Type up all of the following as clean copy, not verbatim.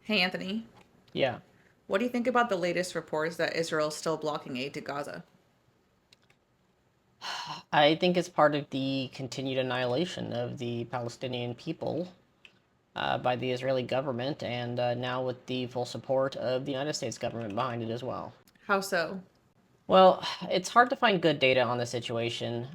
Hey Anthony, Yeah, what do you think about the latest reports that Israel's still blocking aid to Gaza? I think it's part of the continued annihilation of the Palestinian people by the Israeli government, and now with the full support of the United States government behind it as well. How so? Well, it's hard to find good data on the situation.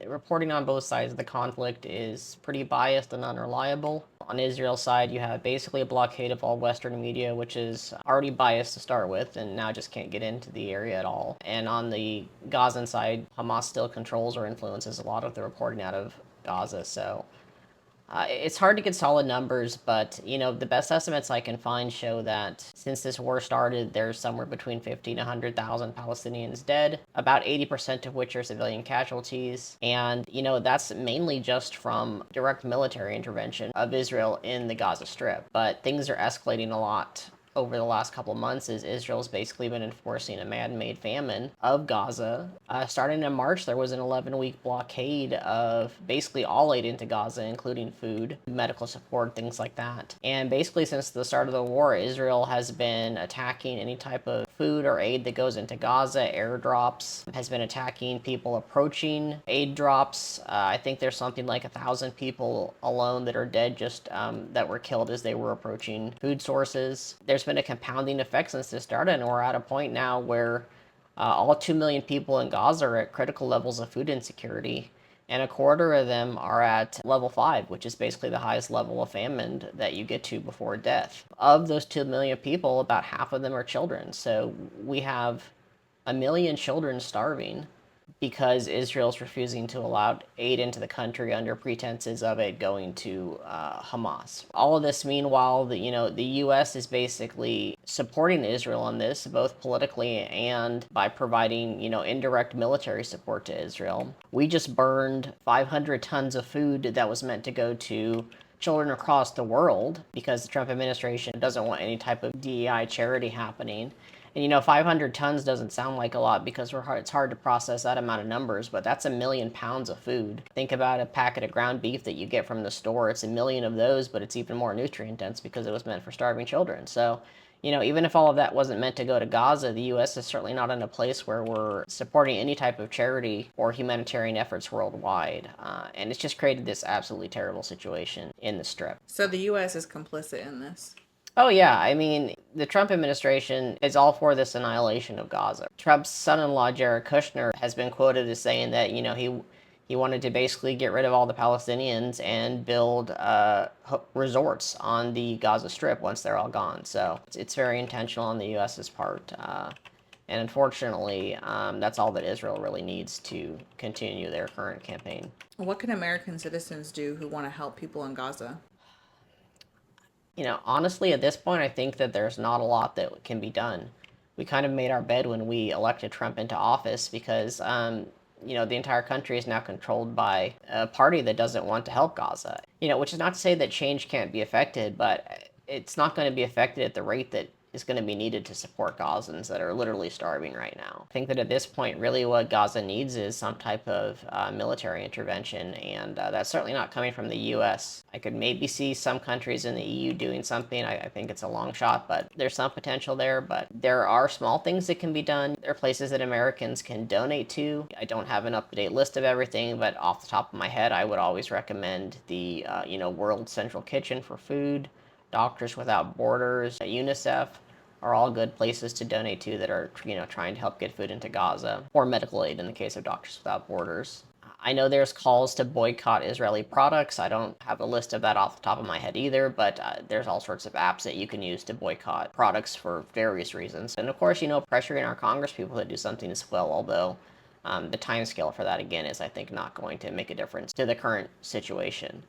Reporting on both sides of the conflict is pretty biased and unreliable. On Israel's side, you have basically a blockade of all Western media, which is already biased to start with, and now just can't get into the area at all. And on the Gazan side, Hamas still controls or influences a lot of the reporting out of Gaza. So it's hard to get solid numbers, but the best estimates I can find show that since this war started, there's somewhere between 50 and 100,000 Palestinians dead, about 80% of which are civilian casualties, and that's mainly just from direct military intervention of Israel in the Gaza Strip. But things are escalating a lot over the last couple of months is Israel's basically been enforcing a man-made famine of Gaza. Starting in March, there was an 11-week blockade of basically all aid into Gaza, including food, medical support, things like that. And basically, since the start of the war, Israel has been attacking any type of food or aid that goes into Gaza, airdrops, has been attacking people approaching aid drops. I think there's something like 1,000 people alone that are dead just that were killed as they were approaching food sources. There's been a compounding effect since this started, and we're at a point now where all 2 million people in Gaza are at critical levels of food insecurity, and a quarter of them are at level 5, which is basically the highest level of famine that you get to before death. Of those 2 million people, about half of them are children. So we have a million children starving because Israel's refusing to allow aid into the country under pretenses of it going to Hamas. All of this, meanwhile, the U.S. is basically supporting Israel on this, both politically and by providing indirect military support to Israel. We just burned 500 tons of food that was meant to go to children across the world because the Trump administration doesn't want any type of DEI charity happening. And 500 tons doesn't sound like a lot because it's hard to process that amount of numbers, but that's a million pounds of food. Think about a packet of ground beef that you get from the store. It's a million of those, but it's even more nutrient dense because it was meant for starving children. So, even if all of that wasn't meant to go to Gaza, the U.S. is certainly not in a place where we're supporting any type of charity or humanitarian efforts worldwide. And it's just created this absolutely terrible situation in the Strip. So the US is complicit in this. Oh, yeah. I mean, the Trump administration is all for this annihilation of Gaza. Trump's son in law, Jared Kushner, has been quoted as saying that, he wanted to basically get rid of all the Palestinians and build resorts on the Gaza Strip once they're all gone. So it's very intentional on the U.S.'s part. And unfortunately, that's all that Israel really needs to continue their current campaign. What can American citizens do who want to help people in Gaza? Honestly, at this point, I think that there's not a lot that can be done. We kind of made our bed when we elected Trump into office because, the entire country is now controlled by a party that doesn't want to help Gaza. Which is not to say that change can't be affected, but it's not going to be affected at the rate that is going to be needed to support Gazans that are literally starving right now. I think that at this point, really what Gaza needs is some type of military intervention, and that's certainly not coming from the U.S. I could maybe see some countries in the EU doing something. I think it's a long shot, but there's some potential there. But there are small things that can be done. There are places that Americans can donate to. I don't have an up-to-date list of everything, but off the top of my head, I would always recommend the World Central Kitchen for food, Doctors Without Borders, UNICEF are all good places to donate to that are trying to help get food into Gaza, or medical aid in the case of Doctors Without Borders. I know there's calls to boycott Israeli products. I don't have a list of that off the top of my head either, but there's all sorts of apps that you can use to boycott products for various reasons. And of course, pressuring our Congress people to do something as well, although the time scale for that, again, is, I think, not going to make a difference to the current situation.